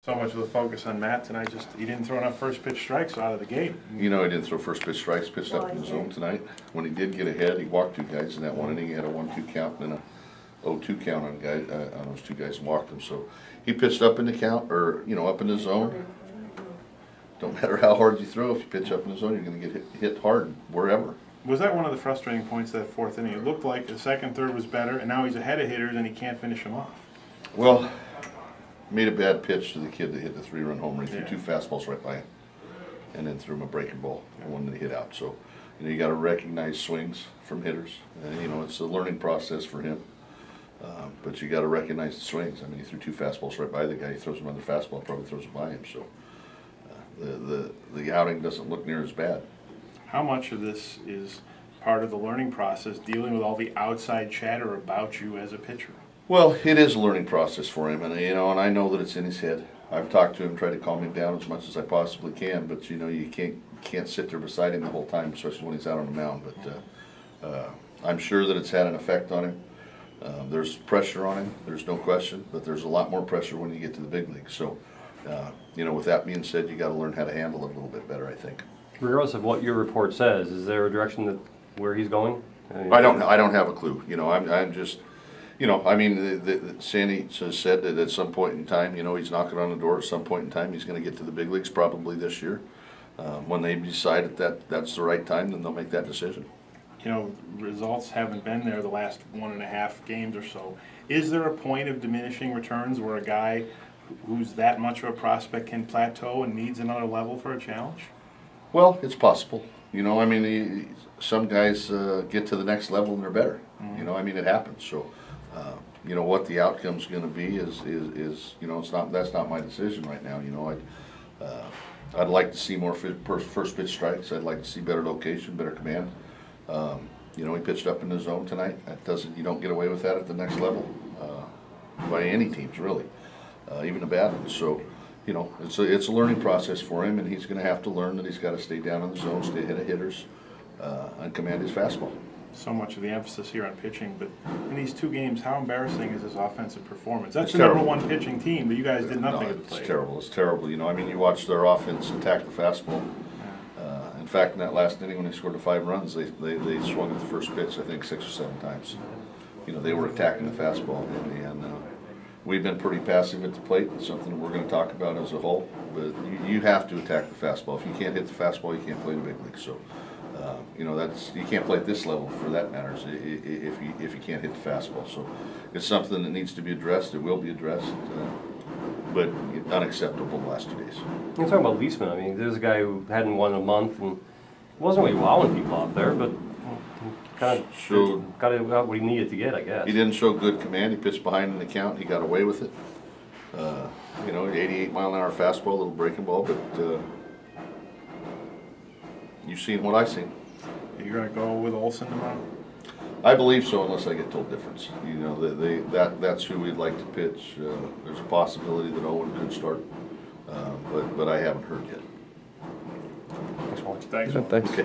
So much of the focus on Matt tonight, just he didn't throw enough first pitch strikes out of the gate. You know, he didn't throw first pitch strikes, pitched up in the zone tonight. When he did get ahead, he walked two guys in that one inning. He had a 1-2 count and a 0-2 count on those two guys and walked them. So he pitched up in the count, or up in the zone. Don't matter how hard you throw, if you pitch up in the zone, you're going to get hit hard wherever. Was that one of the frustrating points of that fourth inning? It looked like the second, third was better, and now he's ahead of hitters and he can't finish them off. Well, made a bad pitch to the kid that hit the 3-run homer. He threw two fastballs right by him, and then threw him a breaking ball, and one that he hit out. So, you got to recognize swings from hitters. It's a learning process for him. But you got to recognize the swings. I mean, he threw two fastballs right by the guy. He throws another fastball, probably throws it by him. So, the outing doesn't look near as bad. How much of this is part of the learning process, dealing with all the outside chatter about you as a pitcher? Well, it is a learning process for him, and I know that it's in his head. I've talked to him, tried to calm him down as much as I possibly can, but you can't sit there beside him the whole time, especially when he's out on the mound. But I'm sure that it's had an effect on him. There's pressure on him, there's no question, but there's a lot more pressure when you get to the big leagues. So, with that being said, you got to learn how to handle it a little bit better, I think. Regardless of what your report says, is there a direction where he's going? I don't have a clue. I'm just. Sandy has said that at some point in time, he's knocking on the door. At some point in time, he's going to get to the big leagues, probably this year. When they decide that that's the right time, then they'll make that decision. Results haven't been there the last 1.5 games or so. Is there a point of diminishing returns where a guy who's that much of a prospect can plateau and needs another level for a challenge? Well, it's possible. Some guys get to the next level and they're better. It happens. So. What the outcome's going to be is that's not my decision right now. I'd like to see more first pitch strikes. I'd like to see better location, better command. He pitched up in the zone tonight. You don't get away with that at the next level by any teams really, even a bad one. So it's a learning process for him, and he's going to have to learn that he's got to stay down in the zone, stay ahead of hitters, and command his fastball. So much of the emphasis here on pitching, but in these 2 games, how embarrassing is this offensive performance? That's the number 1 pitching team, but you guys did nothing at the plate. It's terrible. It's terrible. You watch their offense attack the fastball. In fact, in that last inning when they scored the 5 runs, they swung at the first pitch, I think 6 or 7 times. They were attacking the fastball, and we've been pretty passive at the plate. It's something that we're going to talk about as a whole. But you have to attack the fastball. If you can't hit the fastball, you can't play in the big league. So. You can't play at this level for that matters if you can't hit the fastball. So it's something that needs to be addressed. It will be addressed, but unacceptable the last 2 days. You're talking about Leisman. I mean, there's a guy who hadn't won a month and wasn't really wowing people out there, but kind of got what he needed to get, I guess. He didn't show good command. He pitched behind in the count. He got away with it. 88-mile-an-hour fastball, a little breaking ball, but. You've seen what I've seen. You're going to go with Olsen tomorrow? I believe so, unless I get told different. That's who we'd like to pitch. There's a possibility that Owen could start, but I haven't heard yet. Thanks. Okay.